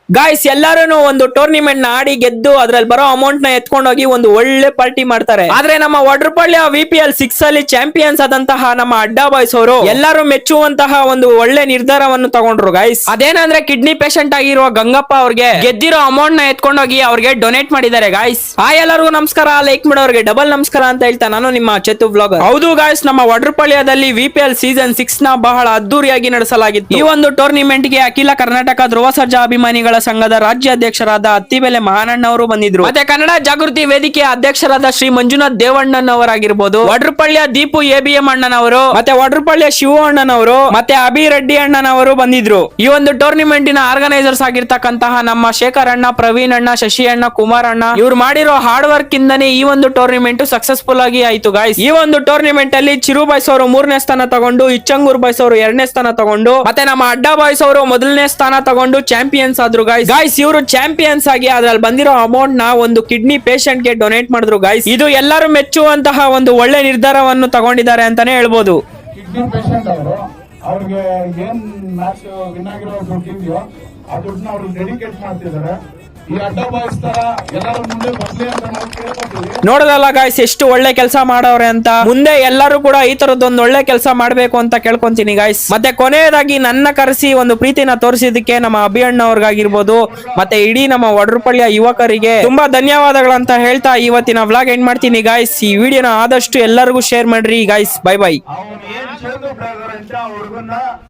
Guys ಎಲ್ಲಾರು ಒಂದು tournament ನ ಆಡಿ ಗೆದ್ದು ಅದ್ರಲ್ಲಿ ಬರೋ ಅಮೌಂಟ್ ನ ಎತ್ಕೊಂಡೋಗಿ ಒಂದು ಒಳ್ಳೆ ಪಾರ್ಟಿ ಮಾಡ್ತಾರೆ. ಆದ್ರೆ ನಮ್ಮ ವಡ್ರಪಳ್ಳಿಯ VPL 6 ಅಲ್ಲಿ ಚಾಂಪಿಯನ್ಸ್ ಆದಂತಹ ನಮ್ಮ ಅಡ್ಡಾ ಬಾಯ್ಸ್ ಅವರು ಎಲ್ಲರೂ ಮೆಚ್ಚುವಂತಹ ಒಂದು ಒಳ್ಳೆ ನಿರ್ಧಾರವನ್ನು ತಗೊಂಡ್ರು ಗಾಯ್ಸ್. ಅದೇನಂದ್ರೆ ಕಿಡ್ನಿ ಪೇಷಂಟ್ ಆಗಿರುವ ಗಂಗಪ್ಪ ಅವ್ರಿಗೆ ಗೆದ್ದಿರೋ ಅಮೌಂಟ್ ನ ಎತ್ಕೊಂಡೋಗಿ ಅವ್ರಿಗೆ ಡೊನೇಟ್ ಮಾಡಿದ್ದಾರೆ ಗಾಯ್ಸ್. ಎಲ್ಲರಿಗೂ ನಮಸ್ಕಾರ, ಲೈಕ್ ಮಾಡೋರಿಗೆ ಡಬಲ್ ನಮಸ್ಕಾರ ಅಂತ ಹೇಳ್ತಾ ನಾನು ನಿಮ್ಮ ಚೇತು ವ್ಲಾಗರ್. ಹೌದು ಗಾಯ್ಸ್, ನಮ್ಮ ವಡ್ರಪಳ್ಳಿಯದಲ್ಲಿ VPL ಸೀಸನ್ 6 ನ ಬಹಳ ಅದ್ದೂರಿಯಾಗಿ ನಡೆಸಲಾಗಿತ್ತು. ಈ ಒಂದು ಟೂರ್ನಿಮೆಂಟ್ ಗೆ ಅಖಿಲ ಕರ್ನಾಟಕ ಧ್ರುವ ಸರ್ಜಾ ಅಭಿಮಾನಿಗಳ ಸಂಘದ ರಾಜ್ಯಾಧ್ಯಕ್ಷರಾದ ಅತ್ತಿಬೆಲೆ ಮಹಾನಣ್ಣ ಅವರು ಬಂದಿದ್ರು. ಮತ್ತೆ ಕನ್ನಡ ಜಾಗೃತಿ ವೇದಿಕೆಯ ಅಧ್ಯಕ್ಷರಾದ ಶ್ರೀ ಮಂಜುನಾಥ್ ದೇವಣ್ಣನವರಾಗಿರ್ಬೋದು, ವಡ್ರಪಳ್ಳಿಯ ದೀಪು ABM ಅಣ್ಣನವರು, ಮತ್ತೆ ವಡ್ರಪಳ್ಳಿಯ ಶಿವ ಅಣ್ಣನವರು, ಮತ್ತೆ ಅಭಿರೆಡ್ಡಿ ಅಣ್ಣನವರು ಬಂದಿದ್ರು. ಈ ಒಂದು ಟೂರ್ನಿಮೆಂಟಿನ ಆರ್ಗನೈಸರ್ಸ್ ಆಗಿರ್ತಕ್ಕಂತಹ ನಮ್ಮ ಶೇಖರ್ ಅಣ್ಣ, ಪ್ರವೀಣ್ ಅಣ್ಣ, ಶಶಿ ಅಣ್ಣ, ಕುಮಾರ್ ಅಣ್ಣ ಇವ್ರು ಮಾಡಿರೋ ಹಾರ್ಡ್ ವರ್ಕ್ ಇಂದನೇ ಈ ಒಂದು ಟೂರ್ನಿಮೆಂಟ್ ಸಕ್ಸಸ್ಫುಲ್ ಆಗಿ ಆಯ್ತು ಗಾಯ್ಸ್. ಈ ಒಂದು ಟೂರ್ನಿಮೆಂಟ್ ಅಲ್ಲಿ ಚಿರು ಬಾಯ್ಸ್ ಅವರು 3ನೇ ಸ್ಥಾನ ತಗೊಂಡು, ಇಚ್ಚಂಗೂರ್ ಬಾಯ್ಸ್ ಅವರು 2ನೇ ಸ್ಥಾನ ತಗೊಂಡು, ಮತ್ತೆ ನಮ್ಮ ಅಡ್ಡಾ ಬಾಯ್ಸ್ ಅವರು 1ನೇ ಸ್ಥಾನ ತಗೊಂಡು ಚಾಂಪಿಯನ್ಸ್ ಆದ್ರು ಗಾಯ್ಸ್. ಇವರು ಚಾಂಪಿಯನ್ಸ್ ಆಗಿ ಅದ್ರಲ್ಲಿ ಬಂದಿರೋ ಅಮೌಂಟ್ ನ ಒಂದು ಕಿಡ್ನಿ ಪೇಷಂಟ್ ಗೆ ಡೊನೇಟ್ ಮಾಡಿದ್ರು ಗಾಯ್ಸ್. ಇದು ಎಲ್ಲರೂ ಮೆಚ್ಚುವಂತಹ ಒಂದು ಒಳ್ಳೆ ನಿರ್ಧಾರವನ್ನು ತಗೊಂಡಿದ್ದಾರೆ ಅಂತಾನೆ ಹೇಳ್ಬೋದು. ಕಿಡ್ನಿ ಪೇಷಂಟ್ ಅವರು ಅವ್ರಿಗೆ ಏನ್ ಮ್ಯಾಚ್ ವಿನ್ ಆಗಿರೋ ದುಡ್ಡು ಇದೆಯೋ ಆ ದುಡ್ಡನ್ನ ಅವ್ರಿಗೆ ಡೆಡಿಕೇಟ್ ಮಾಡ್ತಿದ್ದಾರೆ. ಈ ಅಡ್ಡಾ ಬಾಯ್ಸ್ ತರ ಎಲ್ಲರೂ ಮುಂದೆ ಬರ್ಲಿ ಅಂತ ನಾವು ಕೇಳ್ಕೊತೀವಿ. ನೋಡೋದಲ್ಲ ಗಾಯ್ಸ್, ಎಷ್ಟು ಒಳ್ಳೆ ಕೆಲಸ ಮಾಡವ್ರೆ ಅಂತ. ಮುಂದೆ ಎಲ್ಲರೂ ಕೂಡ ಈ ತರದೊಂದು ಒಳ್ಳೆ ಕೆಲಸ ಮಾಡ್ಬೇಕು ಅಂತ ಕೇಳ್ಕೊಂತೀನಿ ಗಾಯ್ಸ್. ಮತ್ತೆ ಕೊನೆಯದಾಗಿ ನನ್ನ ಕರೆಸಿ ಒಂದು ಪ್ರೀತಿನ ತೋರಿಸಿದಕ್ಕೆ ನಮ್ಮ ಅಭಿಯಣ್ಣ ಅವ್ರಿಗಾಗಿರ್ಬೋದು, ಮತ್ತೆ ಇಡೀ ನಮ್ಮ ವಡ್ರಪಳ್ಳಿಯ ಯುವಕರಿಗೆ ತುಂಬಾ ಧನ್ಯವಾದಗಳಂತ ಹೇಳ್ತಾ ಇವತ್ತಿನ ವ್ಲಾಗ್ ಎಂಡ್ ಮಾಡ್ತೀನಿ ಗಾಯ್ಸ್. ಈ ವಿಡಿಯೋನ ಆದಷ್ಟು ಎಲ್ಲರಿಗೂ ಶೇರ್ ಮಾಡ್ರಿ ಗಾಯ್ಸ್. Bye bye.